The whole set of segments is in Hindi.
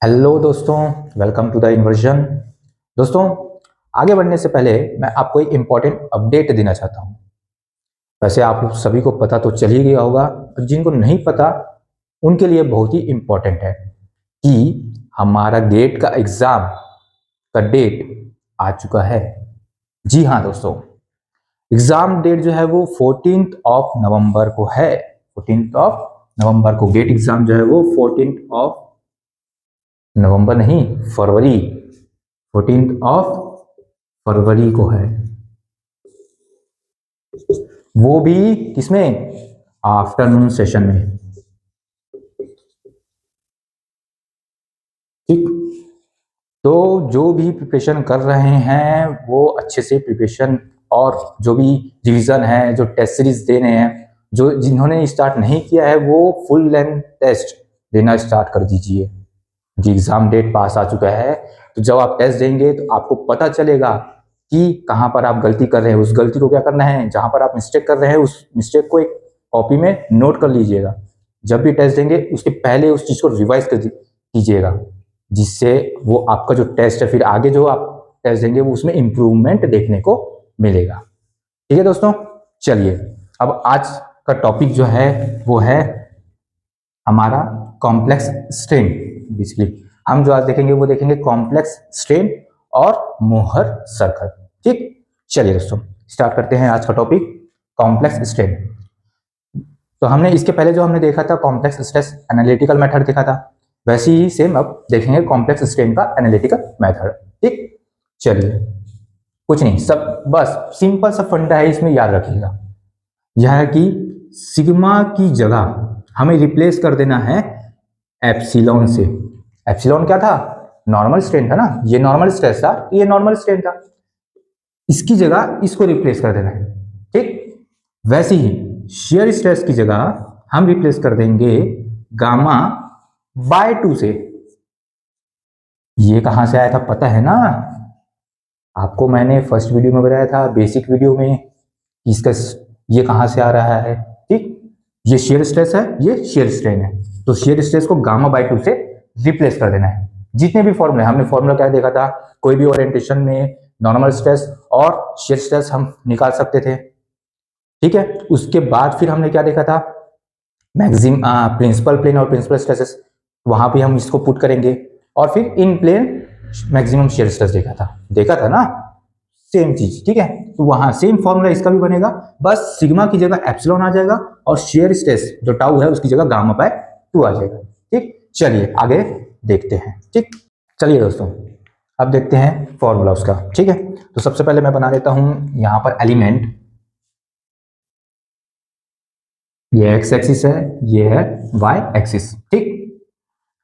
हेलो दोस्तों, वेलकम टू द इन्वर्जन। दोस्तों, आगे बढ़ने से पहले मैं आपको एक इम्पॉर्टेंट अपडेट देना चाहता हूँ। वैसे आप सभी को पता तो चल ही गया होगा, और जिनको नहीं पता उनके लिए बहुत ही इम्पॉर्टेंट है कि हमारा गेट का एग्ज़ाम का डेट आ चुका है। जी हाँ दोस्तों, एग्ज़ाम डेट जो है वो 14th ऑफ नवंबर को है। 14th ऑफ नवंबर को गेट एग्ज़ाम जो है वो 14th ऑफ नवंबर नहीं, फरवरी, 14th ऑफ फरवरी को है। वो भी किसमें? आफ्टरनून सेशन में। ठीक, तो जो भी प्रिपरेशन कर रहे हैं वो अच्छे से प्रिपरेशन, और जो भी रिवीजन है, जो टेस्ट सीरीज दे रहे हैं, जो जिन्होंने स्टार्ट नहीं किया है वो फुल लेंथ टेस्ट देना स्टार्ट कर दीजिए। जी, एग्जाम डेट पास आ चुका है, तो जब आप टेस्ट देंगे तो आपको पता चलेगा कि कहाँ पर आप गलती कर रहे हैं। उस गलती को क्या करना है, जहाँ पर आप मिस्टेक कर रहे हैं उस मिस्टेक को एक कॉपी में नोट कर लीजिएगा। जब भी टेस्ट देंगे उसके पहले उस चीज़ को रिवाइज कर कीजिएगा, जिससे वो आपका जो टेस्ट है, फिर आगे जो आप टेस्ट देंगे वो उसमें इम्प्रूवमेंट देखने को मिलेगा। ठीक है दोस्तों, चलिए अब आज का टॉपिक जो है वो है हमारा कॉम्प्लेक्स स्ट्रेन। बेसिकली हम जो आज देखेंगे वो देखेंगे कॉम्प्लेक्स स्ट्रेन और मोहर सर्कल। ठीक, चलिए दोस्तों स्टार्ट करते हैं आज का टॉपिक, कॉम्प्लेक्स स्ट्रेन। तो हमने इसके पहले जो हमने देखा था कॉम्प्लेक्स स्ट्रेस एनालिटिकल मेथड देखा था, वैसे ही सेम अब देखेंगे कॉम्प्लेक्स स्ट्रेन का एनालिटिकल मेथड। ठीक, चलिए कुछ नहीं, सब बस सिंपल सा फंडा है, इसमें याद रखिएगा। यह है कि सिग्मा की जगह हमें रिप्लेस कर देना है एप्सिलॉन से। एप्सिलॉन क्या था? नॉर्मल स्ट्रेन था ना, ये नॉर्मल स्ट्रेस था, ये नॉर्मल स्ट्रेन था। इसकी जगह इसको रिप्लेस कर देना है। ठीक, वैसे ही शेयर स्ट्रेस की जगह हम रिप्लेस कर देंगे गामा बाय 2 से। ये कहां से आया था पता है ना आपको? मैंने फर्स्ट वीडियो में बताया था, बेसिक वीडियो में, इसका ये कहां से आ रहा है। ठीक, ये शेयर स्ट्रेस है, ये शेयर स्ट्रेन है, तो शेयर स्ट्रेस को गामा बाय 2 से रिप्लेस कर देना है। जितने भी फॉर्मूले, हमने फॉर्मूला क्या देखा था, कोई भी ओरिएंटेशन में नॉर्मल स्ट्रेस और शेयर स्ट्रेस हम निकाल सकते थे। ठीक है, उसके बाद फिर हमने क्या देखा था, मैक्सिमम प्रिंसिपल प्लेन और प्रिंसिपल स्ट्रेसेस, वहां पे हम इसको पुट करेंगे, और फिर इन प्लेन मैक्सिमम शेयर स्ट्रेस देखा था ना, सेम चीज। ठीक है, तो वहां सेम फॉर्मूला इसका भी बनेगा, बस सिग्मा की जगह एप्सिलॉन आ जाएगा और शेयर स्ट्रेस जो टाउ है उसकी जगह गामा बाय 2 आ जाएगा। ठीक, चलिए आगे देखते हैं। ठीक, चलिए दोस्तों अब देखते हैं फॉर्मूला उसका। ठीक है, तो सबसे पहले मैं बना लेता हूं यहां पर एलिमेंट, ये एक्स एक्सिस है, ये है वाई एक्सिस। ठीक,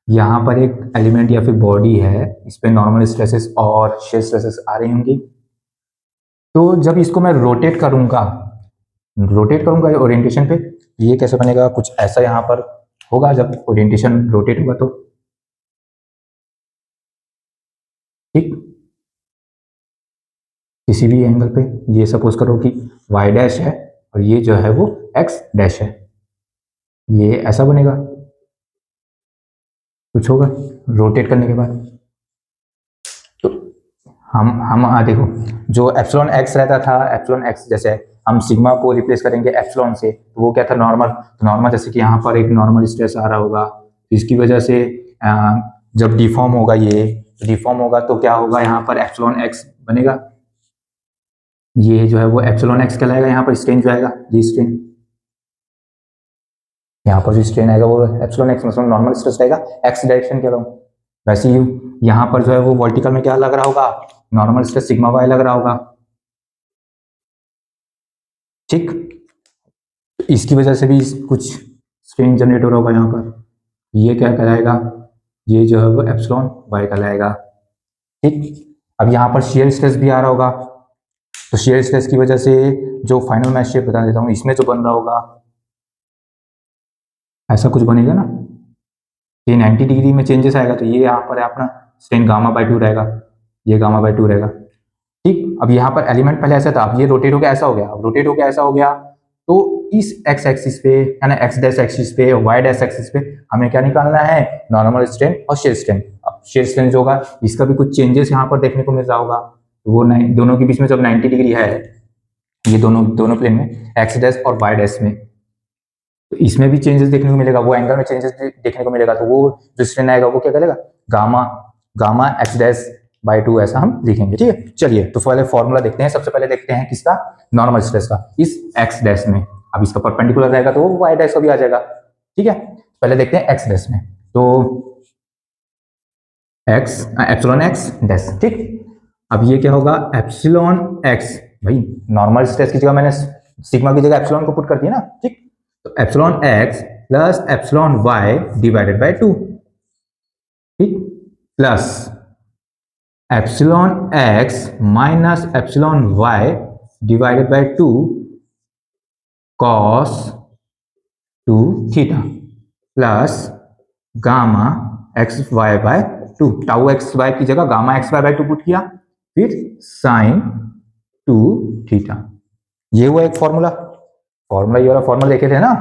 यहां पर एक एलिमेंट या फिर बॉडी है, इस पे नॉर्मल स्ट्रेसेस और शेयर स्ट्रेसेस आ रही होंगी। तो जब इसको मैं रोटेट करूंगा ओरिएंटेशन पे, ये कैसे बनेगा, कुछ ऐसा यहां पर होगा जब ओरिएंटेशन रोटेट होगा तो। ठीक, किसी भी एंगल पे ये सपोज करो कि y डैश है और ये जो है वो x डैश है, ये ऐसा बनेगा, कुछ होगा रोटेट करने के बाद। तो हम देखो, जो एप्सिलॉन x रहता था, एप्सिलॉन x जैसे हम सिग्मा को रिप्लेस करेंगे एप्सिलॉन से, तो वो क्या था, नॉर्मल। तो नॉर्मल जैसे कि यहाँ पर एक नॉर्मल स्ट्रेस आ रहा होगा, तो इसकी वजह से जब डिफॉर्म होगा, ये डिफॉर्म होगा तो क्या होगा, यहाँ पर एप्सिलॉन x बनेगा, ये जो है वो एप्सिलॉन x कहलाएगा। यहाँ पर स्ट्रेन जो आएगा, ये स्ट्रेन, यहाँ पर जो स्ट्रेन आएगा वो एप्सिलॉन x, मतलब नॉर्मल स्ट्रेस रहेगा, x डायरेक्शन कह रहा हूँ। वैसे ही यहाँ पर जो है वो वर्टिकल में क्या लग रहा होगा, नॉर्मल स्ट्रेस सिग्मा y लग रहा होगा। ठीक, इसकी वजह से भी कुछ स्ट्रेन जनरेट हो रहा होगा यहाँ पर, ये क्या कहलाएगा, ये जो है वो एप्सिलॉन y कहलाएगा। ठीक, अब यहाँ पर शेयर स्ट्रेस भी आ रहा होगा, तो शेयर स्ट्रेस की वजह से जो फाइनल मैं शेप बता देता हूँ, इसमें जो बन रहा होगा ऐसा कुछ बनेगा ना, ये 90 डिग्री में चेंजेस आएगा, तो ये यहाँ पर अपना स्ट्रेन गामा बाय 2 रहेगा, ये गामा बाय 2 रहेगा। ठीक, अब यहाँ पर एलिमेंट पहले ऐसा था, अब ये रोटेट होकर ऐसा हो गया, अब रोटेट होकर ऐसा हो गया, तो इस एक्स एक्सिस पे यानी एक्स डैश एक्सिस पे, वाई डैश एक्सिस पे हमें क्या निकालना है, नॉर्मल स्ट्रेन और शेयर स्ट्रेन। शेयर स्ट्रेंथ जो होगा इसका भी कुछ चेंजेस यहाँ पर देखने को मिल रहा होगा। वो दोनों के बीच में जब 90 डिग्री है, ये दोनों प्लेन में एक्स डैश और वाई डैश में, तो इसमें भी चेंजेस देखने को मिलेगा, वो एंगल में चेंजेस देखने को मिलेगा। तो वो जो स्ट्रेन आएगा वो क्या करेगा, गामा एक्स डैश बाई 2 ऐसा हम लिखेंगे। ठीक है, चलिए तो पहले फॉर्मूला देखते हैं। सबसे पहले देखते हैं किसका, नॉर्मल स्ट्रेस का, इस एक्स डैश में। अब इसका परपेंडिकुलर रहेगा तो वो वाई डैश का भी आ जाएगा। ठीक है, पहले देखते हैं एक्स डैश में, तो एक्स एप्सिलॉन एक्स डैश। ठीक, अब ये क्या होगा, एप्सिलॉन एक्स, भाई नॉर्मल स्ट्रेस की जगह मैंने सिग्मा की जगह एप्सिलॉन को पुट कर दिया ना। ठीक, तो epsilon x plus epsilon y divided by 2, ठीक, plus epsilon x minus epsilon y divided by 2 cos 2 theta plus gamma x y by 2, tau x y की जगह gamma x y by 2 put किया, फिर साइन 2 थीटा। ये हुआ एक फॉर्मूला। ये वाला फॉर्मूला देखे थे ना।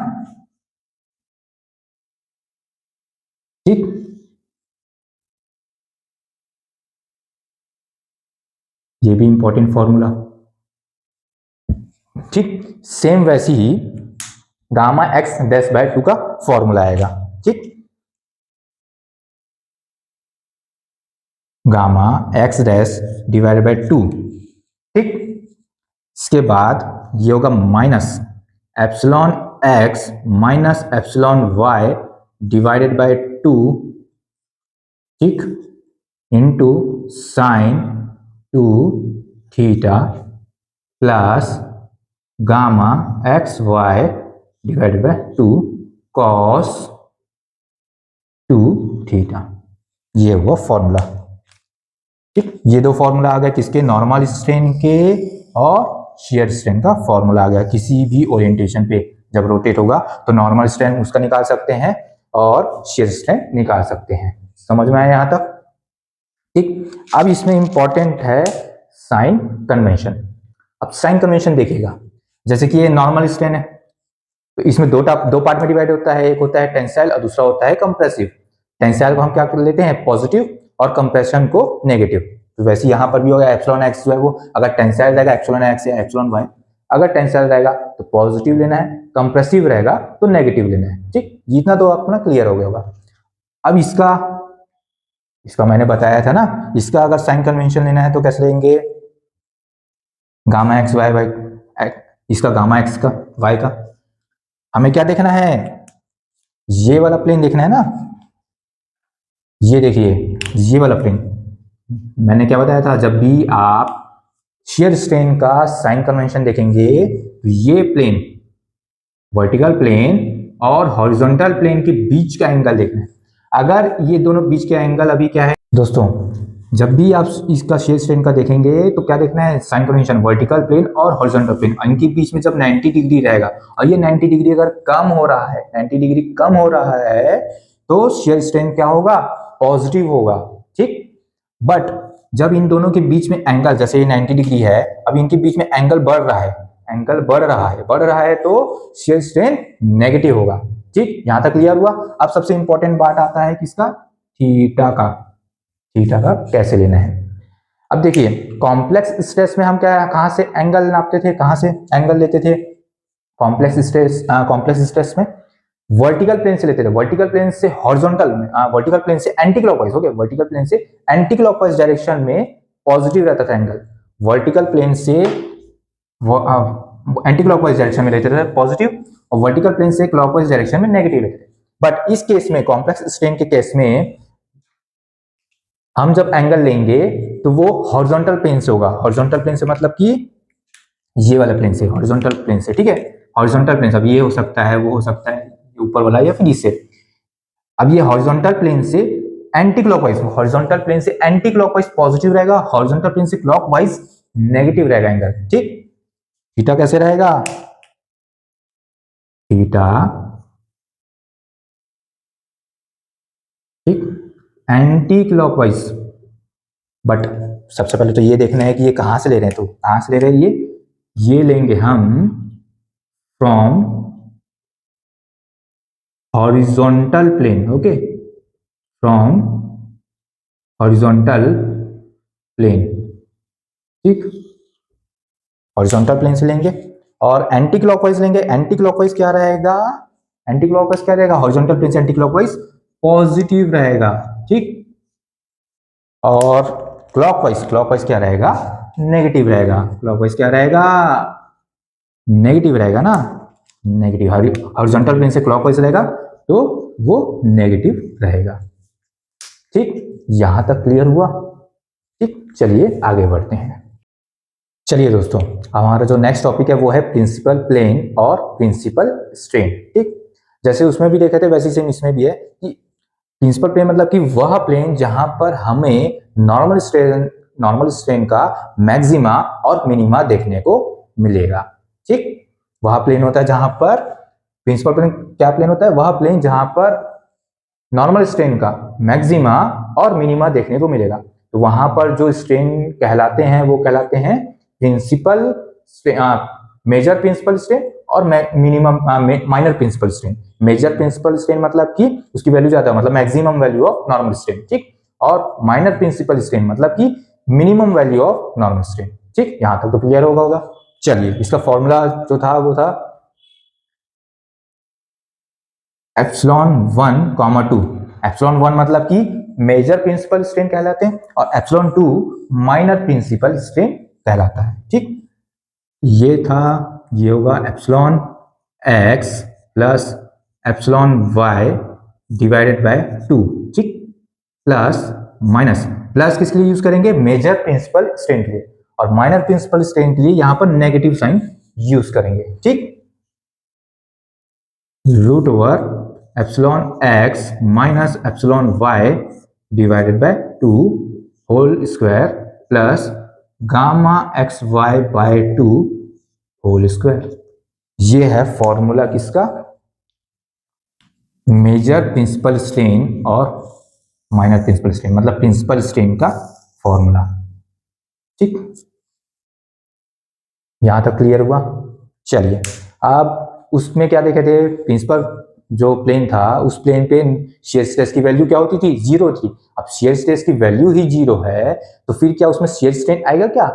ठीक, ये भी इंपॉर्टेंट फॉर्मूला। ठीक, सेम वैसी ही गामा एक्स डैश बाय 2 का फॉर्मूला आएगा। ठीक, gamma x dash divided by 2। ठीक, इसके बाद ये होगा minus epsilon x minus epsilon y divided by 2, ठीक, into sine 2 theta plus gamma x y divided by 2 cos 2 theta. ये हुआ फॉर्मूला। ठीक, ये दो फॉर्मूला आ गया किसके, नॉर्मल स्ट्रेन के और शियर स्ट्रेन का फॉर्मूला आ गया। किसी भी ओरिएंटेशन पे जब रोटेट होगा तो नॉर्मल स्ट्रेन उसका निकाल सकते हैं और शियर स्ट्रेन निकाल सकते हैं। समझ में आया यहां तक। ठीक, अब इसमें इंपॉर्टेंट है साइन कन्वेंशन। अब साइन कन्वेंशन देखिएगा, जैसे कि ये नॉर्मल स्ट्रेन है तो इसमें दो पार्ट में डिवाइड होता है, एक होता है टेंसाइल और दूसरा होता है कंप्रेसिव। टेंसाइल को हम क्या कर लेते हैं, पॉजिटिव, और कंप्रेशन को नेगेटिव। तो वैसे यहां पर भी होगा, एप्सिलॉन एक्स जो है वो अगर टेंसाइल रहेगा एप्सिलॉन एक्स या एप्सिलॉन वाई, अगर टेंसाइल रहेगा तो पॉजिटिव लेना है, कंप्रेसिव रहेगा तो नेगेटिव लेना है। ठीक, जितना तो अपना क्लियर हो गया होगा। अब इसका मैंने बताया था ना, इसका अगर साइन कन्वेंशन लेना है तो कैसे लेंगे, गामा एक्स वाई बाई, इसका गामा एक्स का वाई का, हमें क्या देखना है, ये वाला प्लेन देखना है ना। ये देखिए ये वाला प्लेन, मैंने क्या बताया था, जब भी आप शियर स्ट्रेन का साइन कन्वेंशन देखेंगे तो ये प्लेन, वर्टिकल प्लेन और हॉरिजॉन्टल प्लेन के बीच का एंगल देखना है। अगर ये दोनों बीच के एंगल अभी क्या है दोस्तों, जब भी आप इसका शियर स्ट्रेन का देखेंगे तो क्या देखना है, साइन कन्वेंशन वर्टिकल प्लेन और हॉरिजॉन्टल प्लेन, इनके बीच में जब 90 डिग्री रहेगा और ये 90 डिग्री अगर कम हो रहा है, 90 डिग्री कम हो रहा है तो शियर स्ट्रेन क्या होगा, पॉजिटिव होगा। ठीक, बट जब इन दोनों के बीच में एंगल, जैसे ये 90 डिग्री है, अब इनके बीच में एंगल बढ़ रहा है तो शियर स्ट्रेन नेगेटिव होगा। ठीक, यहां तक क्लियर हुआ। अब सबसे इंपॉर्टेंट बात आता है किसका, थीटा का। थीटा का कैसे लेना है, अब देखिए कॉम्प्लेक्स स्ट्रेस में हम क्या, कहां से एंगल नापते थे, कहां से एंगल लेते थे, कॉम्प्लेक्स स्ट्रेस में वर्टिकल प्लेन से लेते थे, वर्टिकल प्लेन से हॉरिजॉन्टल में, वर्टिकल प्लेन से anti clockwise, okay, vertical plane से एंटी क्लॉकवाइज डायरेक्शन में पॉजिटिव रहता था एंगल, वर्टिकल प्लेन से एंटी क्लॉकवाइज डायरेक्शन में लेते थे पॉजिटिव, और वर्टिकल प्लेन से क्लॉकवाइज डायरेक्शन में नेगेटिव लेते थे। बट इस केस में, कॉम्प्लेक्स स्ट्रेन के केस में, हम जब एंगल लेंगे तो वो हॉरिजॉन्टल प्लेन से होगा। हॉरिजॉन्टल प्लेन से मतलब कि ये वाला प्लेन से, हॉरिजॉन्टल प्लेन से। ठीक है, हॉरिजॉन्टल प्लेन से, अब ये हो सकता है, वो हो सकता है, ऊपर वाला या फिर इससे। अब ये हॉरिजॉन्टल प्लेन से एंटी क्लॉकवाइज, हॉरिजॉन्टल प्लेन से एंटी क्लॉकवाइज पॉजिटिव रहेगा, हॉरिजॉन्टल प्लेन से क्लॉकवाइज नेगेटिव रहेगा एंगल। ठीक, थीटा कैसे रहेगा, थीटा, ठीक, एंटी क्लॉकवाइज। बट सबसे पहले तो ये देखना है कि ये कहां से ले रहे हैं, तो कहां से ले रहे हैं, ये लेंगे हम from horizontal plane, okay, from horizontal plane, ठीक, हॉरिजॉन्टल प्लेन से लेंगे। और एंटी क्लॉकवाइज लेंगे। एंटी क्लॉकवाइज क्या रहेगा? एंटी क्लॉकवाइज क्या रहेगा? हॉरिजॉन्टल प्लेन से एंटी क्लॉकवाइज पॉजिटिव रहेगा, ठीक। और क्लॉकवाइज, क्लॉकवाइज क्या रहेगा? नेगेटिव रहेगा। क्लॉकवाइज क्या रहेगा? नेगेटिव रहेगा ना, नेगेटिव। हॉरिजॉन्टल प्लेन से क्लॉकवाइज रहेगा तो वो नेगेटिव रहेगा, ठीक। यहां तक क्लियर हुआ? ठीक, चलिए आगे बढ़ते हैं। चलिए दोस्तों, हमारा जो नेक्स्ट टॉपिक है वो है प्रिंसिपल प्लेन और प्रिंसिपल स्ट्रेन, ठीक। जैसे उसमें भी देखे थे वैसे सेम इसमें भी है कि प्रिंसिपल प्लेन मतलब कि वह प्लेन जहां पर हमें नॉर्मल स्ट्रेन का मैक्सिमा और मिनिमा देखने को मिलेगा, ठीक। वह प्लेन होता है जहां पर प्रिंसिपल प्लेन, क्या प्लेन होता है? वह प्लेन जहां पर नॉर्मल स्ट्रेन का मैक्सिमा और मिनिमा देखने को मिलेगा। तो वहां पर जो स्ट्रेन कहलाते हैं वो कहलाते हैं प्रिंसिपल, मेजर प्रिंसिपल स्ट्रेन और minimum minor principal strain. Major principal strain मतलब कि उसकी वैल्यू ज्यादा, मतलब maximum value of normal strain, ठीक। और माइनर प्रिंसिपल स्ट्रेन मतलब कि minimum value of normal strain, ठीक। यहां तक तो क्लियर होगा। चलिए, इसका फॉर्मूला जो था वो था एप्सिलॉन 1, 2। एप्सिलॉन 1 मतलब कि मेजर प्रिंसिपल स्ट्रेन कहलाते हैं और एप्सिलॉन 2 माइनर प्रिंसिपल स्ट्रेन कहलाता है, ठीक। ये था, ये होगा epsilon x plus epsilon y divided by 2, ठीक। प्लस माइनस, प्लस किसके लिए यूज करेंगे? मेजर प्रिंसिपल स्ट्रेन के लिए। और माइनर प्रिंसिपल स्ट्रेन के लिए यहां पर नेगेटिव साइन यूज करेंगे, ठीक। Root over epsilon x minus epsilon y divided by 2 whole square plus gamma x y by 2 whole square. ये है फॉर्मूला किसका? मेजर प्रिंसिपल स्ट्रेन और माइनर प्रिंसिपल स्ट्रेन, मतलब प्रिंसिपल स्ट्रेन का फॉर्मूला, ठीक। यहां तक क्लियर हुआ? चलिए, अब उसमें क्या देखे थे? प्रिंसिपल जो प्लेन था उस प्लेन पे शेयर स्ट्रेस की वैल्यू क्या होती थी? जीरो थी। अब शेयर स्ट्रेस की वैल्यू ही जीरो है तो फिर क्या उसमें शेयर स्ट्रेन आएगा? क्या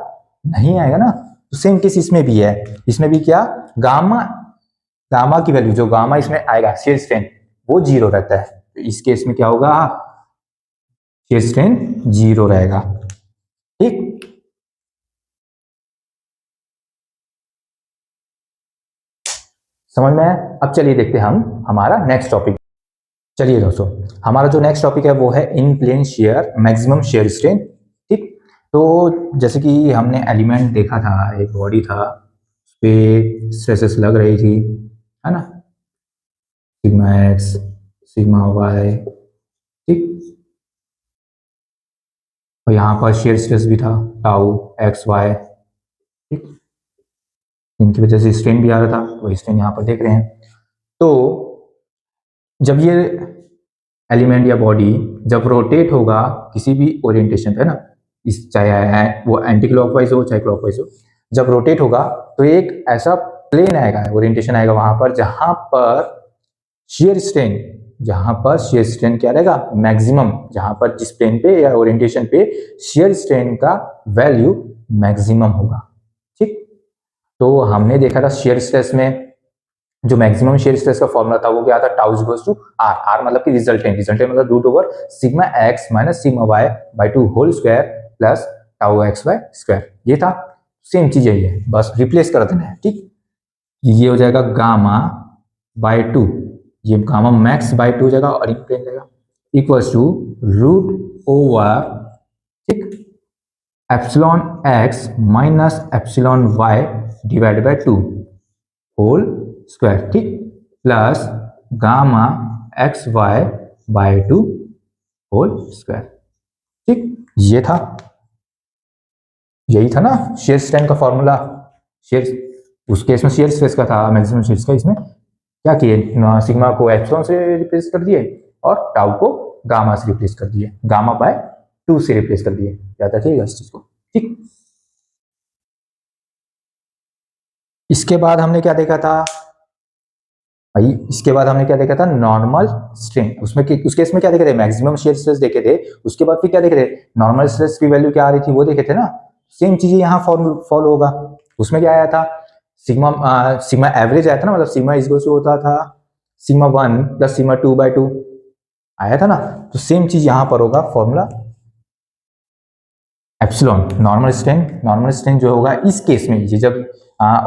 नहीं आएगा ना। तो सेम केस इसमें भी है। इसमें भी क्या, गामा, गामा की वैल्यू जो गामा इसमें आएगा शेयर स्ट्रेन वो जीरो रहता है। तो इस केस में क्या होगा? शेयर स्ट्रेन जीरो रहेगा, ठीक। समझ में आया? अब चलिए देखते हैं हम हमारा नेक्स्ट टॉपिक। चलिए दोस्तों, हमारा जो नेक्स्ट टॉपिक है वो है in plane shear maximum shear strain, ठीक। तो जैसे कि हमने एलिमेंट देखा था, एक बॉडी था, उस पे स्ट्रेसेस लग रही थी, है ना, सिग्मा एक्स, सिग्मा वाई, ठीक। और यहाँ पर शेयर स्ट्रेस भी था, टाउ एक्स वाई, ठीक। इनकी वजह से स्ट्रेन भी आ रहा था, वही स्ट्रेन यहाँ पर देख रहे हैं। तो जब ये एलिमेंट या बॉडी जब रोटेट होगा किसी भी ओरिएंटेशन पे, ना, इस चाहे वो एंटी क्लॉकवाइज हो चाहे क्लॉकवाइज हो, जब रोटेट होगा तो एक ऐसा प्लेन आएगा, ओरिएंटेशन आएगा वहां पर जहां पर शेयर स्ट्रेन, जहां पर शेयर स्ट्रेन क्या रहेगा? मैक्सिमम। जहां पर जिस प्लेन पे या ओरिएंटेशन पे शेयर स्ट्रेन का वैल्यू मैक्सिमम होगा, ठीक। तो हमने देखा था शेयर स्ट्रेस में जो मैक्सिमम शेयर स्ट्रेस का फॉर्मूला था वो क्या था? Tau equals to R. R मतलब कि रिजल्टेंट, रिजल्टेंट मतलब root over sigma x minus sigma y by 2 whole square plus tau x y square. ये था, सेम चीज यही है, बस रिप्लेस कर देना है, ठीक। ये हो जाएगा गामा बाय 2, ये गामा मैक्स बाय 2 हो जाएगा और इन प्लेन जाएगा इक्वल्स टू रूट ओवर, ठीक, epsilon x minus epsilon y divide by 2 whole square, ठीक, plus gamma x y by 2 whole square, ठीक। ये था, यही था ना शेयर स्ट्रेन का फॉर्मूला। शेयर, उस केस में शेयर स्ट्रेस का था, मैक्सिमम शेयर का। इसमें क्या किए? सिग्मा को एप्सिलॉन से रिप्लेस कर दिए और टाउ को गामा से रिप्लेस कर दिए, गामा बाय 2 से रिप्लेस कर दिए। याद रखिएगा इस चीज को, ठीक। इसके बाद हमने क्या देखा था? भाई इसके बाद हमने क्या देखा था, नॉर्मल स्ट्रेन। उसमें उस केस में क्या देखे थे, मैक्सिमम शियर स्ट्रेस देखे थे। उसके बाद फिर क्या देखे थे, नॉर्मल स्ट्रेस की वैल्यू क्या आ रही थी वो देखे थे ना। सेम चीजें यहाँ फॉलो होगा। उसमें क्या आया था, सिग्मा सिग्मा एवरेज आया था ना, मतलब सिग्मा इसको होता था सिग्मा 1 प्लस सिग्मा 2/2 आया था ना। तो सेम चीज यहां पर होगा, फॉर्मूला एप्सिलॉन नॉर्मल स्ट्रेन जो होगा इस केस में, ये जब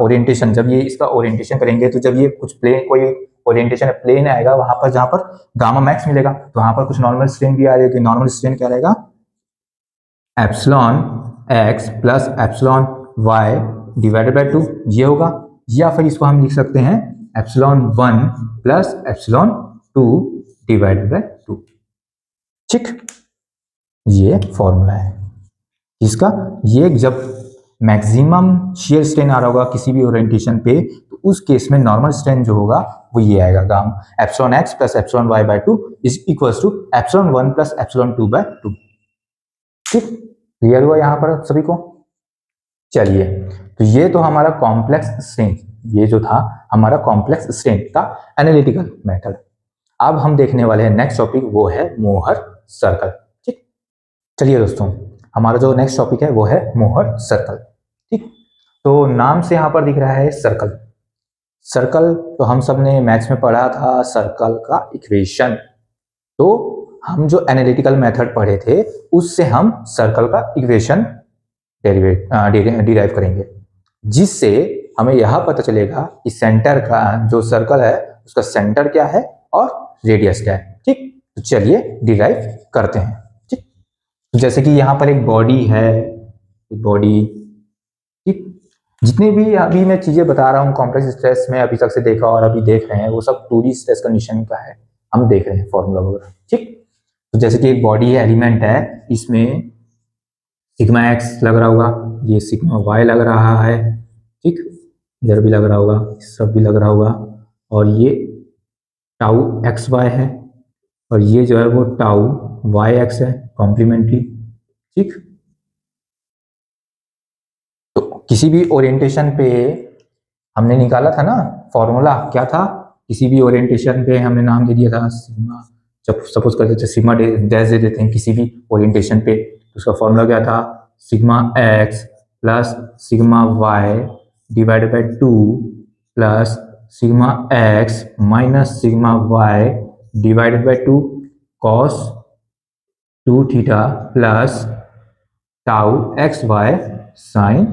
ओरिएंटेशन, जब ये इसका ओरिएंटेशन करेंगे तो जब ये कुछ प्लेन, कोई ओरिएंटेशन प्लेन आएगा वहां पर जहां पर गामा मैक्स मिलेगा, तो वहां पर कुछ नॉर्मल स्ट्रेन भी आ जाएगी। नॉर्मल स्ट्रेन क्या रहेगा, epsilon x plus epsilon y divided by 2 ये होगा। या फिर इसको हम लिख सकते हैं epsilon 1 plus epsilon 2 divided by 2। ठीक, ये फॉर्मूला है इसका। ये जब मैक्सिमम शियर स्ट्रेन आ रहा होगा किसी भी ओरिएंटेशन पे, तो उस केस में नॉर्मल स्ट्रेन जो होगा वो ये आएगा, gamma epsilon x plus epsilon y by 2 is equals to epsilon 1 plus epsilon 2/2। ठीक, क्लियर हुआ यहां पर सभी को। चलिए, तो ये तो हमारा कॉम्प्लेक्स स्ट्रेन, ये जो था हमारा कॉम्प्लेक्स स्ट्रेन का एनालिटिकल मेथड। अब हम देखने वाले हैं नेक्स्ट टॉपिक, वो है मोहर सर्कल। ठीक, चलिए दोस्तों, हमारा जो नेक्स्ट टॉपिक है वो है मोहर सर्कल। ठीक, तो नाम से यहां पर दिख रहा है सर्कल। सर्कल तो हम सब ने मैथ्स में पढ़ा था, सर्कल का इक्वेशन। तो हम जो एनालिटिकल मेथड पढ़े थे उससे हम सर्कल का इक्वेशन डिराइव करेंगे, जिससे हमें यह पता चलेगा कि सेंटर का जो सर्कल है उसका सेंटर क्या है और रेडियस क्या है। ठीक, तो चलिए डिराइव करते हैं। ठीक, तो जैसे कि यहाँ पर एक बॉडी है, बॉडी। ठीक, जितने भी अभी मैं चीजें बता रहा हूँ कॉम्प्लेक्स स्ट्रेस में अभी तक से देखा और अभी देख रहे हैं, वो सब 2D स्ट्रेस कंडीशन का है, हम देख रहे हैं फॉर्मूला वगैरह। ठीक, तो जैसे कि एक बॉडी है, एलिमेंट है, इसमें सिग्मा एक्स लग रहा होगा, ये सिग्मा वाई लग रहा है। ठीक, इधर भी लग रहा होगा, सब भी लग रहा होगा, और ये टाउ एक्स वाई है, और ये जो है वो टाउ वाई एक्स है, कॉम्प्लीमेंट्री। ठीक, तो किसी भी ओरिएंटेशन पे हमने निकाला था ना फॉर्मूला, क्या था, किसी भी ओरिएंटेशन पे हमने नाम दे दिया था सिग्मा। जब सपोज कर देते सिग्मा डैश दे देते हैं किसी भी ओरिएंटेशन पे, तो उसका फॉर्मूला क्या था, sigma x plus sigma y divided by 2 plus sigma x minus sigma y divided by 2 cos 2 theta plus tau x y sine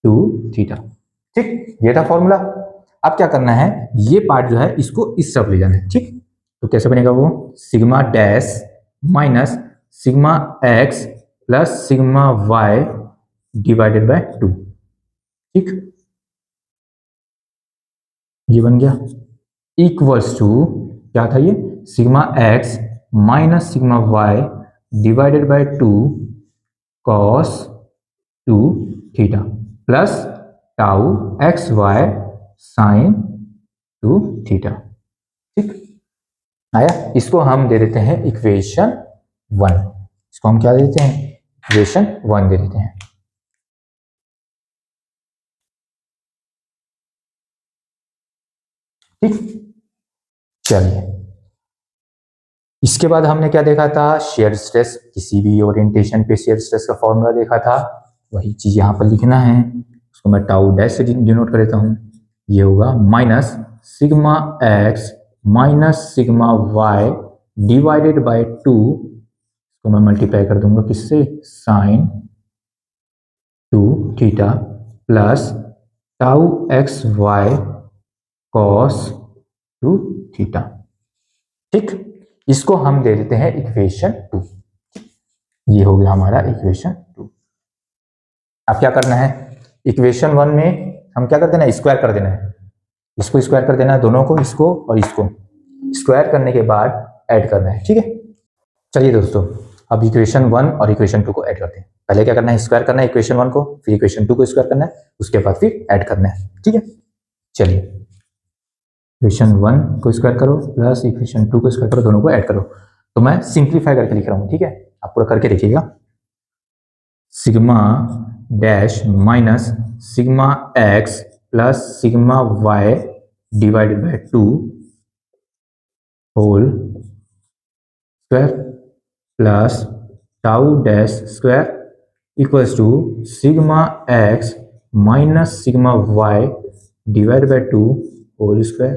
2 theta. ठीक, ये था फॉर्मूला। अब क्या करना है, ये पार्ट जो है इसको इस तरफ ले जाना है। ठीक, तो कैसे बनेगा वो, sigma dash minus sigma x plus sigma y divided by 2। ठीक, ये बन गया, इक्वल्स टू क्या था ये, sigma x minus sigma y divided by 2 cos 2 theta plus tau x y sine 2 theta. ठीक, आया। इसको हम दे देते हैं इक्वेशन 1। इसको हम क्या दे देते हैं, इक्वेशन 1 दे देते हैं। ठीक, चलिए, इसके बाद हमने क्या देखा था, शेयर स्ट्रेस। किसी भी ओरिएंटेशन पे शेयर स्ट्रेस का फॉर्मूला देखा था, वही चीज यहां पर लिखना है। उसको मैं टाउ डैश से डिनोट कर देता हूं, ये होगा minus sigma x minus sigma y divided by 2, इसको मैं मल्टीप्लाई कर दूंगा किससे, sine 2 theta plus tau x y cos 2 theta. ठीक, इसको हम दे देते हैं इक्वेशन 2। ये हो गया हमारा इक्वेशन 2। अब क्या करना है, इक्वेशन 1 में हम क्या कर देना है, स्क्वायर कर देना है। इसको स्क्वायर कर देना है, दोनों को, इसको और इसको स्क्वायर करने के बाद ऐड करना है। ठीक है, चलिए दोस्तों, अब इक्वेशन 1 और इक्वेशन 2 को ऐड करते हैं। पहले क्या करना है, स्क्वायर करना है इक्वेशन 1 को, फिर इक्वेशन 2 को स्क्वायर करना है, उसके बाद फिर ऐड करना है। ठीक है, चलिए, इक्वेशन 1 को स्क्वायर करो प्लस इक्वेशन 2 को स्क्वायर करो, दोनों को ऐड करो। तो मैं सिंप्लीफाई करके लिख रहा हूं, ठीक है, आप पूरा करके देखिएगा। Sigma dash minus sigma x plus sigma y divided by 2 whole square plus tau dash square equals to sigma x minus sigma y divide by 2 whole square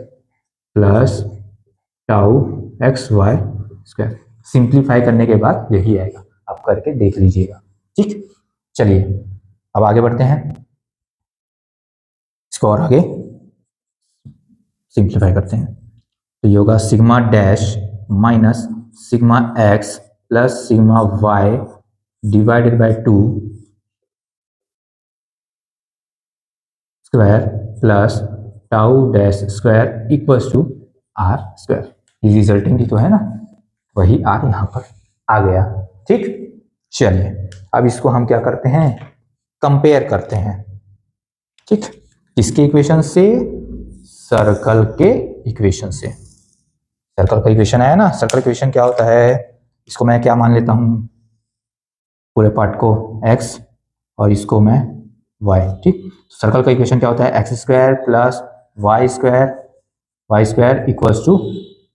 plus tau x y square. Simplify करने के बाद यही आएगा, आप करके देख लीजिएगा। ठीक, चलिए अब आगे बढ़ते हैं, इसको और आगे सिंप्लीफाई करते हैं। तो ये होगा sigma dash minus sigma x plus sigma y divided by 2 square plus tau dash square equals to R square. ये रिजल्टिंग ही तो है ना, वही आर यहाँ पर आ गया। ठीक, चलिए अब इसको हम क्या करते हैं, कंपेयर करते हैं। ठीक, किसके इक्वेशन से, सर्कल के इक्वेशन से। सर्कल का इक्वेशन है ना, सर्कल इक्वेशन क्या होता है, इसको मैं क्या मान लेता हूं, पूरे पार्ट को x और इसको मैं y। ठीक, सर्कल का इक्वेशन क्या होता है, x square plus y square equals to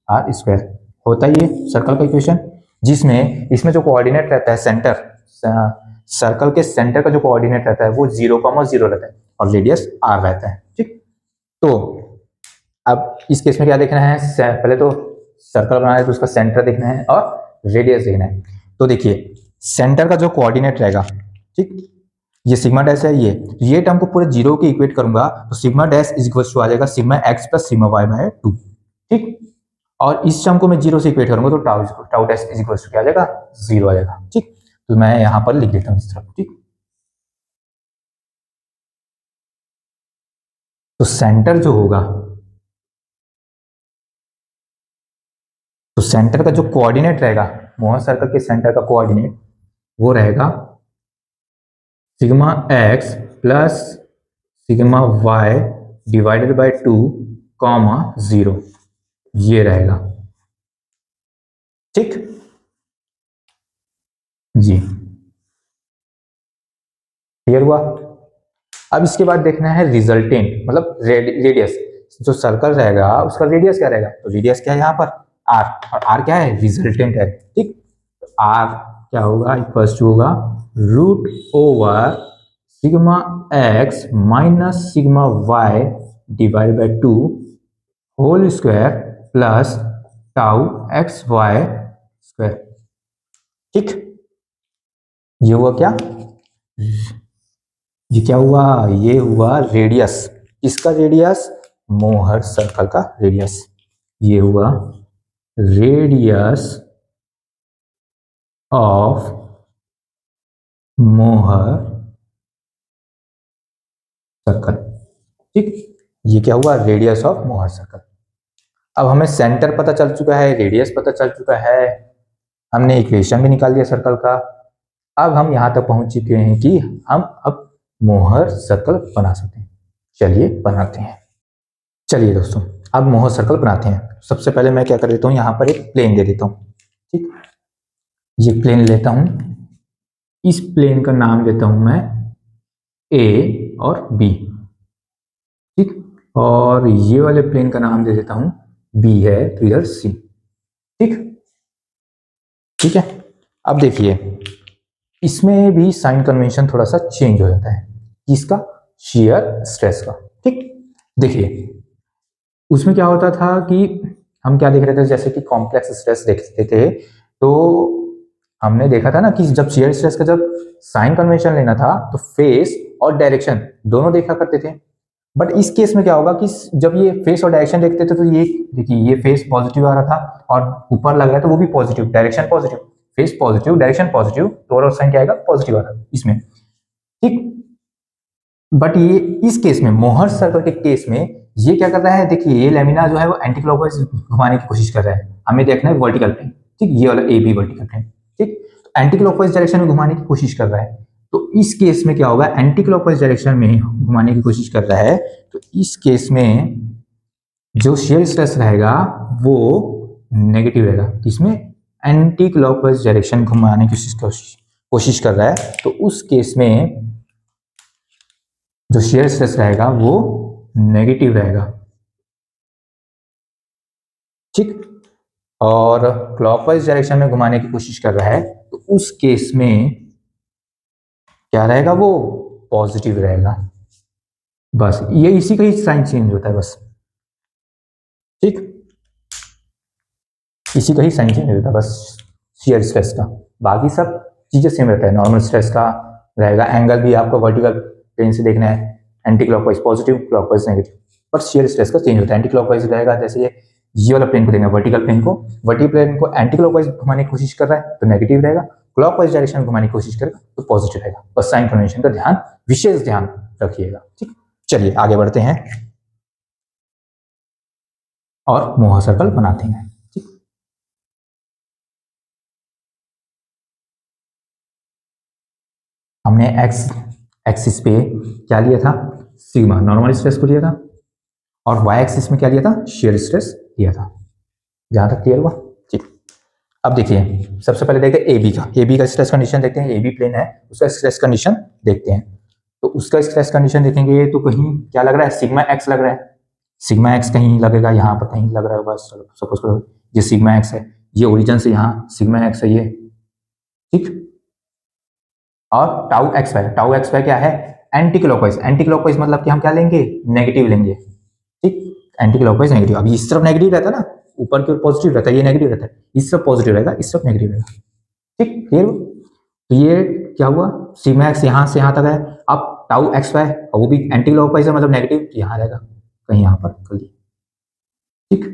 R square. होता ही है सर्कल का इक्वेशन, जिसमें इसमें जो कोऑर्डिनेट रहता है सेंटर, सर्कल के सेंटर का जो कोऑर्डिनेट रहता है वो 0,0 रहता है और रेडियस r रहता है। ठीक, तो अब इस केस में क्या देखना है, पहले तो सर्कल बनाना है तो उसका सेंटर देखना है और रेडियस देखना है। तो देखिए सेंटर का जो कोऑर्डिनेट रहेगा, ठीक, ये सिग्मा डैश है, ये टर्म को पूरे जीरो के इक्वेट करूंगा तो sigma dash is equal to आ जाएगा sigma x plus sigma y by 2। ठीक, और इस टर्म को मैं जीरो से इक्वेट करूंगा तो tau dash is equal to क्या आ जाएगा, 0 आ जाएगा। ठीक, तो मैं यहां पर लिख देता हूं इस तरफ। ठीक, तो सेंटर जो होगा, तो सेंटर का जो कोऑर्डिनेट रहेगा, मोहर सर्कल के सेंटर का कोऑर्डिनेट वो रहेगा sigma x plus sigma y divided by 2 comma 0, ये रहेगा। ठीक जी, क्लियर हुआ। अब इसके बाद देखना है रिजल्टेंट, मतलब रेडियस। जो सर्कल रहेगा उसका रेडियस क्या रहेगा, तो रेडियस क्या है यहाँ पर r, और r क्या है, रिजल्टेंट है। ठीक, तो r क्या होगा, इक्वल्स टू होगा root over sigma x minus sigma y divide by 2 whole square plus tau x y square. ठीक, ये हुआ क्या, ये क्या हुआ, ये हुआ रेडियस। इसका रेडियस, मोहर सर्कल का रेडियस। ये हुआ रेडियस ऑफ मोहर सर्कल। ठीक, ये क्या हुआ, रेडियस ऑफ मोहर सर्कल। अब हमें सेंटर पता चल चुका है, रेडियस पता चल चुका है, हमने इक्वेशन भी निकाल दिया सर्कल का। अब हम यहां तक पहुंच चुके हैं कि हम अब मोहर सर्कल बना सकते हैं। चलिए बनाते हैं। चलिए दोस्तों, अब मोहर सर्कल बनाते हैं। सबसे पहले मैं क्या कर देता हूं, यहां पर एक प्लेन दे देता हूं। ठीक, ये प्लेन लेता हूं, इस प्लेन का नाम देता हूं मैं ए और बी। ठीक, और ये वाले प्लेन का नाम दे देता हूं बी है तो इधर सी। ठीक, ठीक है। अब देखिए इसमें भी साइन कन्वेंशन थोड़ा सा चेंज हो जाता है, किसका, शियर स्ट्रेस का। ठीक, देखिए उसमें क्या होता था कि हम क्या देख रहे थे, जैसे कि कॉम्प्लेक्स स्ट्रेस देखते थे, तो हमने देखा था ना कि जब शियर स्ट्रेस का जब साइन कन्वेंशन लेना था तो फेस और डायरेक्शन दोनों देखा करते थे। बट इस केस में क्या होगा कि जब ये फेस और डायरेक्शन देखते थे तो ये देखिए ये फेस पॉजिटिव आ रहा था और ऊपर लग रहा है तो वो भी positive, direction positive, face positive direction positive, तो ओवरऑल साइन क्या आएगा, पॉजिटिव आ रहा है इसमें। ठीक, बट ये इस केस में मोहर सर्कल के केस में ये क्या कर रहा है, देखिए ये लेमिना जो है वो एंटी क्लॉकवाइज घुमाने की कोशिश कर रहा है, हमें देखना है वर्टिकल प्लेन। ठीक, ये वाला ए बी वर्टिकल प्लेन। ठीक, तो एंटी क्लॉकवाइज डायरेक्शन में घुमाने की कोशिश कर रहा है, तो इस केस में क्या होगा, एंटी क्लॉकवाइज डायरेक्शन में घुमाने की कोशिश कर रहा है, तो इस केस में जो शियर स्ट्रेस रहेगा वो नेगेटिव रहेगा। इसमें एंटी क्लॉकवाइज डायरेक्शन घुमाने की कोशिश कर रहा है, तो उस केस में जो शियर स्ट्रेस रहेगा वो नेगेटिव रहेगा। ठीक। और क्लॉकवाइज डायरेक्शन में घुमाने की कोशिश कर रहा है तो उस केस में क्या रहेगा, वो पॉजिटिव रहेगा। बस ये इसी का ही साइन चेंज होता है बस, ठीक, इसी का ही साइन चेंज होता है बस शियर स्ट्रेस का। बाकी सब चीजें सेम रहता है। नॉर्मल स्ट्रेस का रहेगा, एंगल भी आपको वर्टिकल प्लेन से देखना है, anti clockwise positive, clockwise negative, पर शियर स्ट्रेस का चेंज होता है। एंटी क्लॉकवाइज रहेगा, जैसे ये वाला प्लेन को देखना, वर्टिकल प्लेन को एंटी क्लॉकवाइज घुमाने की कोशिश कर रहा है तो नेगेटिव रहेगा, क्लॉकवाइज डायरेक्शन में घुमाने की कोशिश करेगा तो पॉजिटिव रहेगा। बस साइन कन्वेंशन का ध्यान, विशेष ध्यान रखिएगा, ठीक। चलिए आगे बढ़ते हैं और मोहर सर्कल बनाते हैं। हमने एक्स एक्सिस पे क्या लिया था, सिग्मा नॉर्मल स्ट्रेस को लिया था, और वाई एक्सिस में क्या लिया था, शेयर स्ट्रेस लिया था। जहां तक क्लियर हुआ, ठीक। अब देखिए सबसे पहले देखते हैं ए बी का स्ट्रेस कंडीशन देखते हैं। ए बी प्लेन है, उसका स्ट्रेस कंडीशन देखते हैं। तो उसका स्ट्रेस कंडीशन देखेंगे तो कहीं क्या लग रहा है, सिग्मा एक्स लग रहा है। सिग्मा एक्स कहीं लगेगा, यहाँ पर कहीं लग रहा है, बस सपोज करो ये सिग्मा एक्स है, ये ओरिजिन से यहाँ सिग्मा एक्स है ये, ठीक। और टाउ एक्स वाई क्या है, एंटी क्लॉकवाइज। एंटी क्लॉकवाइज मतलब कि हम क्या लेंगे, नेगेटिव लेंगे, ठीक। Anti clockwise negative. अब इस तरफ नेगेटिव रहता है ना, ऊपर की ओर पॉजिटिव रहता है, ये नेगेटिव रहता है, इस तरफ पॉजिटिव रहेगा, इस तरफ नेगेटिव रहेगा, ठीक क्लियर। तो ये क्या हुआ, सिग्मा एक्स यहाँ से यहाँ तक है। अब टाउ एक्स वाई और वो भी एंटी क्लॉकवाइज है, मतलब नेगेटिव, यहाँ रहेगा कहीं यहाँ पर कर दिया, ठीक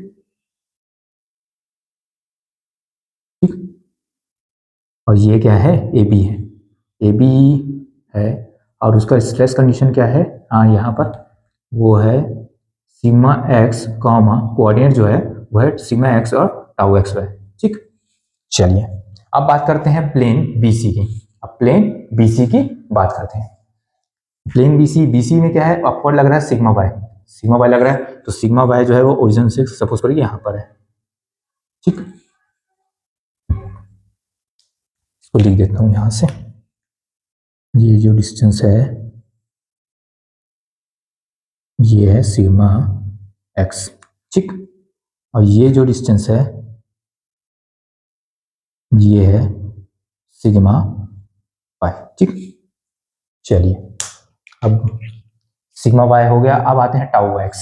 ठीक। और ये क्या है, ए बी है, ए बी है, और उसका स्ट्रेस कंडीशन क्या है, हाँ यहाँ पर वो है सिग्मा एक्स कॉमा कोऑर्डिनेट जो है वो है सिग्मा एक्स और टाउ एक्स वाई, ठीक। चलिए अब बात करते हैं प्लेन बीसी की। अब प्लेन बीसी की बात करते हैं। प्लेन बीसी में क्या है, अपवर्ड लग रहा है सिग्मा वाई लग रहा है, तो सिग्मा वाई जो है वो ओरिजिन से सपोज करिए यहाँ पर है, ठीक। इसको लिख देता हूँ यहाँ से, ये जो डिस्टेंस है ये है सिग्मा एक्स, ठीक। और ये जो डिस्टेंस है ये है सिग्मा वाई, ठीक। चलिए अब सिग्मा वाई हो गया, अब आते हैं टाउ एक्स।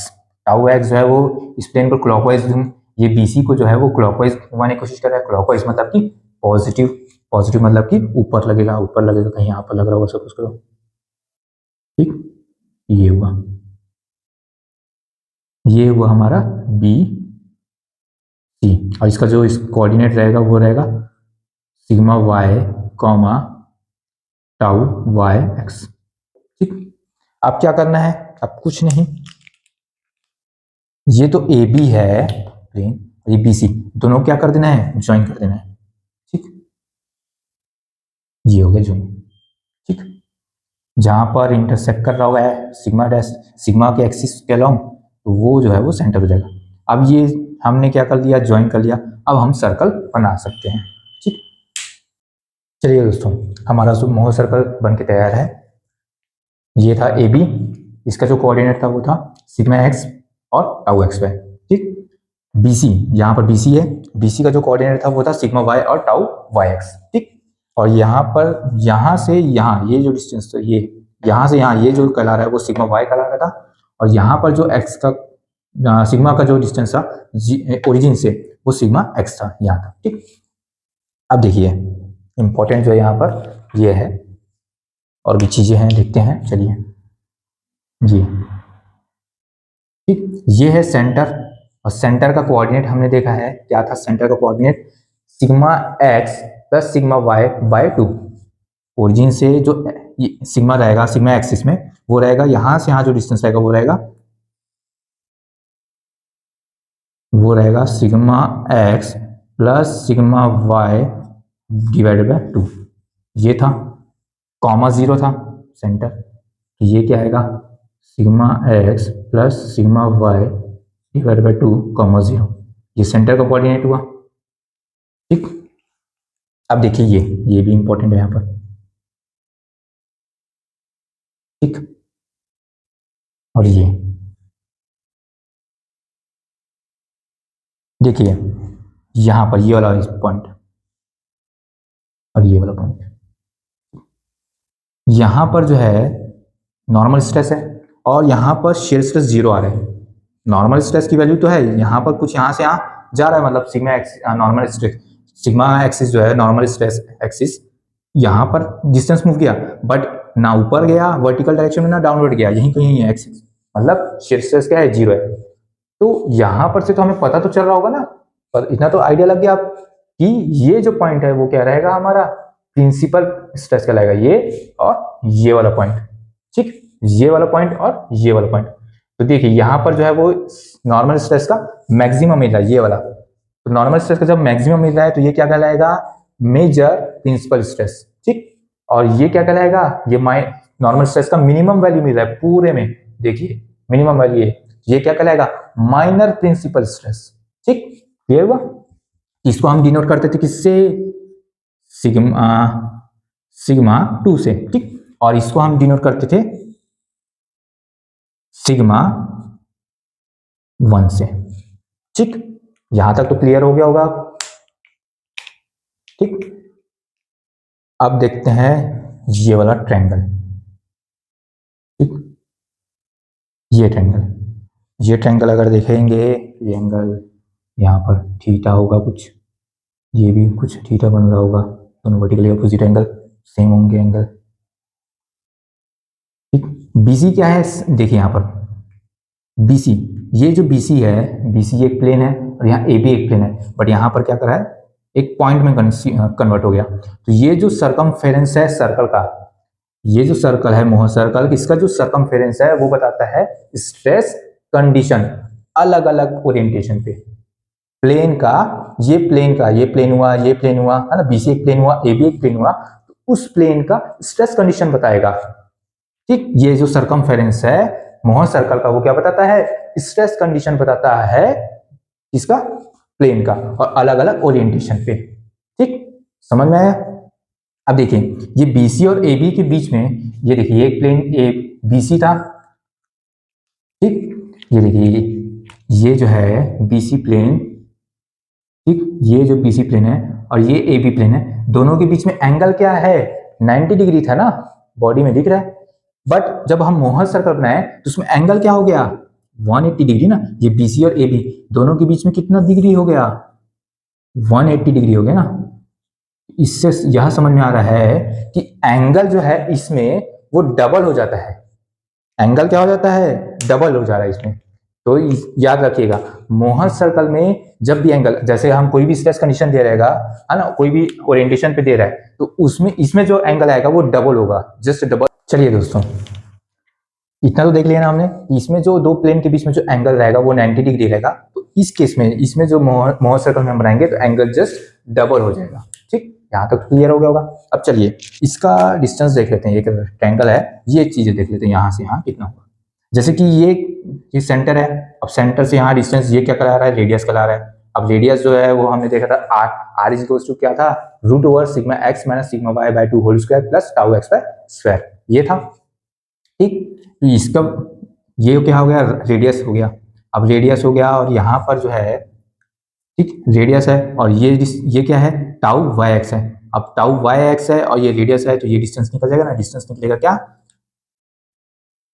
टाउ एक्स जो है वो इस प्लेन पर क्लॉकवाइज, ये बीसी को जो है वो क्लॉकवाइज घुमाने की कोशिश कर रहा है। क्लॉकवाइज मतलब कि पॉजिटिव, पॉजिटिव मतलब कि ऊपर लगेगा, कहीं यहाँ पर लग रहा होगा सपोज करो, ठीक। ये हुआ, ये हुआ हमारा बी सी, और इसका जो इस कोऑर्डिनेट रहेगा वो रहेगा sigma y comma tau y x, ठीक। अब क्या करना है, अब कुछ नहीं, ये तो ए बी है प्लेन, ये बी सी, दोनों क्या कर देना है, ज्वाइन कर देना है, ठीक। ये हो गया ज्वाइन, ठीक। जहां पर इंटरसेक्ट कर रहा हुआ है सिग्मा डैश, सिग्मा के एक्सिस के अलोंग, तो वो जो है वो सेंटर हो जाएगा। अब ये हमने क्या कर लिया, ज्वाइन कर लिया। अब हम सर्कल बना सकते हैं, ठीक। चलिए दोस्तों, हमारा मोहर सर्कल बन के तैयार है। ये था ए बी, इसका जो कोऑर्डिनेट था वो था सिग्मा एक्स और टाउ एक्स वाई, ठीक। बीसी, यहाँ पर बीसी है, बीसी का जो कोऑर्डिनेट था वो था सिग्मा वाई और टाउ वाई एक्स, ठीक। और यहाँ पर यहाँ से यहाँ ये जो डिस्टेंस था, ये यहाँ से यहाँ ये जो कहला रहा है वो सिग्मा वाई कहला रहा था, और यहाँ पर जो एक्स का सिग्मा का जो डिस्टेंस था ओरिजिन से वो सिग्मा एक्स था यहाँ तक, ठीक। अब देखिए इंपॉर्टेंट जो है यहाँ पर ये है, और भी चीजें हैं देखते हैं, चलिए जी, ठीक। ये है सेंटर, और सेंटर का कोऑर्डिनेट हमने देखा है क्या था, सेंटर का coordinate sigma x plus sigma y by 2। Origin से जो सिग्मा रहेगा, सिग्मा एक्सिस में वो रहेगा, यहाँ से यहाँ जो डिस्टेंस रहेगा वो रहेगा sigma x plus sigma y divided by 2। ये था, कॉमा जीरो था सेंटर, तो ये क्या आएगा, sigma x plus sigma y divide by 2 comma zero, ये सेंटर का कोऑर्डिनेट हुआ, ठीक। अब देखिए ये भी इंपॉर्टेंट है यहाँ पर, ठीक। और ये देखिए यहाँ पर ये वाला पॉइंट और ये वाला पॉइंट, यहाँ पर जो है नॉर्मल स्ट्रेस है और यहाँ पर शेयर स्ट्रेस 0 आ रहा है। नॉर्मल स्ट्रेस की वैल्यू तो है, यहाँ पर कुछ यहाँ से यहाँ जा रहा है, मतलब sigma x normal stress, sigma axis जो है नॉर्मल स्ट्रेस एक्सिस, यहाँ पर डिस्टेंस मूव किया बट ना ऊपर गया वर्टिकल डायरेक्शन में ना डाउनवर्ड गया, यहीं कहीं है एक्सिस, मतलब शेयर स्ट्रेस क्या है 0 है। तो यहाँ पर से तो हमें पता तो चल रहा होगा ना, पर इतना तो आइडिया लग गया आप कि ये जो पॉइंट है वो क्या रहेगा हमारा प्रिंसिपल स्ट्रेस कहलाएगा, ये और ये वाला पॉइंट, ठीक, ये वाला पॉइंट और ये वाला पॉइंट। तो देखिए यहाँ पर जो है वो नॉर्मल स्ट्रेस का मैक्सिमम मिल रहा है ये वाला, तो नॉर्मल स्ट्रेस का जब मैक्सिमम मिल रहा है तो ये क्या कहलाएगा मेजर प्रिंसिपल स्ट्रेस, ठीक, और ये क्या कहलाएगा ये नॉर्मल स्ट्रेस का मिनिमम वैल्यू मिल रहा है पूरे में, देखिए मिनिमम वैल्यू ये क्या कहलाएगा माइनर प्रिंसिपल स्ट्रेस, ठीक, क्लियर हुआ। इसको हम डिनोट करते थे किससे, सिग्मा सिग्मा 2 से, ठीक, और इसको हम डिनोट करते थे सिग्मा 1 से, ठीक, यहां तक तो क्लियर हो गया होगा, ठीक। अब देखते हैं ये वाला ट्रायंगल, ठीक, ये ट्रायंगल अगर देखेंगे ये एंगल यहाँ पर थीटा होगा कुछ, ये भी कुछ थीटा बन रहा होगा, दोनों वर्टिकली अपोजिट एंगल सेम होंगे एंगल, ठीक। बीसी क्या है, देखिए यहाँ पर बीसी, ये जो बीसी है, बीसी एक प्लेन है और यहाँ ए भी एक प्लेन है, बट यहाँ पर क्या करा है एक पॉइंट में कन्वर्ट हो गया। तो ये जो सरकमफेरेंस है सर्कल का, ये जो सर्कल है मोहर सर्कल, इसका जो सरकमफेरेंस है वो बताता है स्ट्रेस कंडीशन अलग अलग ओरिएंटेशन पे, प्लेन का, ये प्लेन का, ये प्लेन हुआ, ये प्लेन हुआ है ना, बीसी एक प्लेन हुआ, ए भी एक प्लेन हुआ, तो उस प्लेन का स्ट्रेस कंडीशन बताएगा, ठीक। ये जो सरकमफेरेंस है मोहर सर्कल का वो क्या बताता है स्ट्रेस कंडीशन बताता है इसका प्लेन का और अलग अलग ओरिएंटेशन पे, ठीक, समझ में आया। अब देखिए ये बीसी और ए बी के बीच में, ये देखिए एक प्लेन ए बीसी था, ठीक, ये देखिए ये जो है बीसी प्लेन, ठीक, ये जो बीसी प्लेन है और ये ए बी प्लेन है, दोनों के बीच में एंगल क्या है 90 डिग्री था ना, बॉडी में दिख रहा है, बट जब हम मोहर सर्कल बनाए तो उसमें एंगल क्या हो गया 180 डिग्री ना, ये बीसी और ए बी दोनों के बीच में कितना डिग्री हो गया 180 डिग्री हो गया ना। इससे यह समझ में आ रहा है कि एंगल जो है इसमें वो डबल हो जाता है, एंगल क्या हो जाता है डबल हो जा रहा है इसमें। तो याद रखिएगा मोहर सर्कल में जब भी एंगल, जैसे हम कोई भी स्ट्रेस कंडीशन दे रहेगा है ना, कोई भी ओरिएंटेशन पे दे रहा है तो उसमें इसमें जो एंगल आएगा वो डबल होगा, जस्ट डबल। चलिए दोस्तों इतना तो देख लिया ना हमने, इसमें जो दो प्लेन के बीच में जो एंगल रहेगा वो 90 डिग्री रहेगा, तो इस केस में इसमें जो मोहर सर्कल में हम बनाएंगे तो एंगल जस्ट डबल हो जाएगा, ठीक, यहाँ तक क्लियर हो गया होगा। अब चलिए इसका डिस्टेंस देख लेते हैं, एक ट्रायंगल है, ये चीजें देख लेते हैं यहाँ से यहाँ कितना होगा। जैसे कि ये सेंटर है, अब सेंटर से यहाँ डिस्टेंस ये क्या कहला रहा है रेडियस कहला रहा है। अब रेडियस जो है वो हमने देखा था आर इज इक्वल टू क्या था root over sigma x minus sigma y by 2 whole square plus tau x by square, ये था, ठीक। तो इसका ये क्या हो गया रेडियस हो गया, अब रेडियस हो गया और यहाँ पर जो है, ठीक, रेडियस है और ये क्या है टाउ वाई एक्स है, अब टाउ वाई एक्स है और ये रेडियस है तो ये डिस्टेंस निकल जाएगा ना, डिस्टेंस निकलेगा क्या,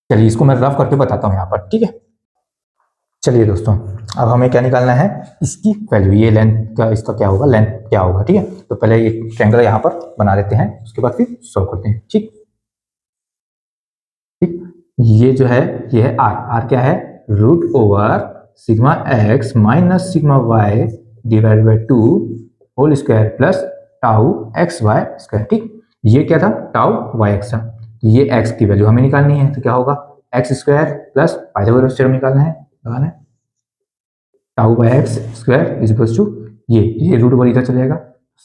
चलिए इसको मैं रफ करके बताता हूँ यहाँ पर, ठीक है। चलिए दोस्तों अब हमें क्या निकालना है इसकी वैल्यू, ये लेंथ का इसका क्या होगा, लेंथ क्या होगा, ठीक है। तो पहले एक ट्रायंगल यहाँ पर बना लेते हैं, उसके बाद फिर सॉल्व करते हैं, ठीक, ठीक। ये जो है ये है आर क्या है root over sigma x minus sigma y divide by 2 whole square plus tau x y square, ठीक। ये क्या था टाउ वाई एक्स था, तो ये एक्स की वैल्यू हमें निकालनी है, तो क्या होगा x square plus Pythagoras theorem निकालना है, लगाना है tau by x square is equal to ये रूट ओवर इधर चले जाएगा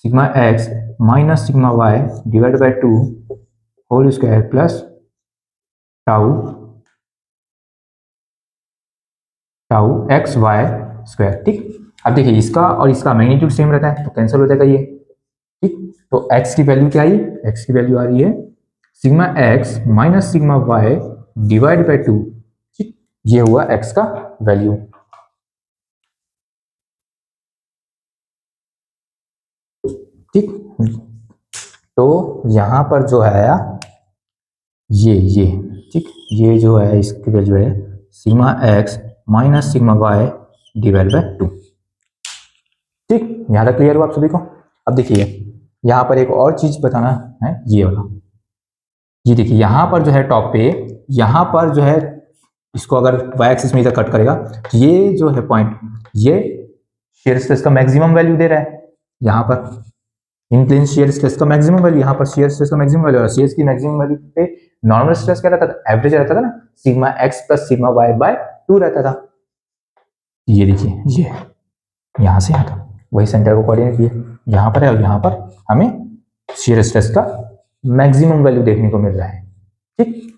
sigma x minus sigma y divide by 2 whole square plus tau tau x y square, ठीक। अब देखिए इसका और इसका मैग्नीट्यूड सेम रहता है तो कैंसिल हो जाएगा ये, ठीक। तो x की वैल्यू क्या आई, x की वैल्यू आ रही है sigma x minus sigma y divide by 2, ठीक, ये हुआ x का वैल्यू। ठीक। तो यहाँ पर जो है ये ठीक, ये जो है इसकी वैल्यू है sigma x minus sigma y divide by 2। ठीक, यहाँ तक क्लियर हुआ आप सभी को। अब देखिए यहाँ पर एक और चीज बताना है, ये वाला, ये देखिए यहाँ पर जो है टॉप पे, यहाँ पर जो है इसको अगर वाई एक्सिस में इधर कट करेगा, ये जो है पॉइंट, ये शेयर स्ट्रेस का मैक्सिमम वैल्यू दे रहा है यहाँ पर, इन प्लेन शेयर स्ट्रेस का मैक्सिमम वैल्यू, यहाँ पर शेयर स्ट्रेस का मैक्सिमम वैल्यू, और शेयर की मैक्सिमम वैल्यू पे नॉर्मल स्ट्रेस क्या रहता था, एवरेज रहता था ना, sigma x plus sigma y by 2 रहता था। ये देखिए ये यहाँ से यहाँ तक वही सेंटर को कोऑर्डिनेट किए, यहाँ पर है और यहाँ पर हमें शेयर स्ट्रेस का मैक्सिमम वैल्यू देखने को मिल रहा है। ठीक,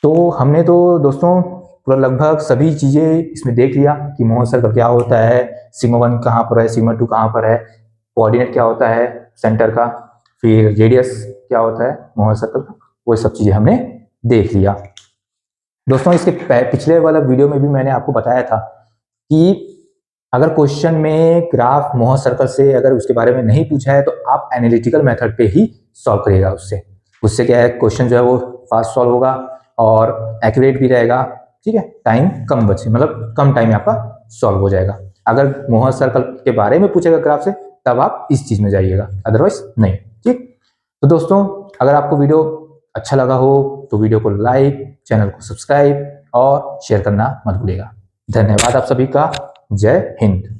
तो हमने तो दोस्तों पूरा लगभग सभी चीजें इसमें देख लिया कि मोहर सर्कल क्या होता है, सिग्मा 1 कहाँ पर है, सिग्मा 2 कहाँ पर है, कोऑर्डिनेट क्या होता है सेंटर का, फिर रेडियस क्या होता है मोहर सर्कल का, वो सब चीजें हमने देख लिया। दोस्तों इसके पिछले वाला वीडियो में भी मैंने आपको बताया था कि अगर क्वेश्चन में ग्राफ मोहर सर्कल से अगर उसके बारे में नहीं पूछा है तो आप एनालिटिकल मेथड पे ही सॉल्व करिएगा। उससे क्या है, क्वेश्चन जो है वो फास्ट सॉल्व होगा और एक्यूरेट भी रहेगा। ठीक है, टाइम कम बचे, मतलब कम टाइम में आपका सॉल्व हो जाएगा। अगर मोहर सर्कल के बारे में पूछेगा ग्राफ से तब आप इस चीज में जाइएगा, अदरवाइज नहीं। ठीक, तो दोस्तों अगर आपको वीडियो अच्छा लगा हो तो वीडियो को लाइक, चैनल को सब्सक्राइब और शेयर करना मत भूलिएगा। धन्यवाद आप सभी का। जय हिंद।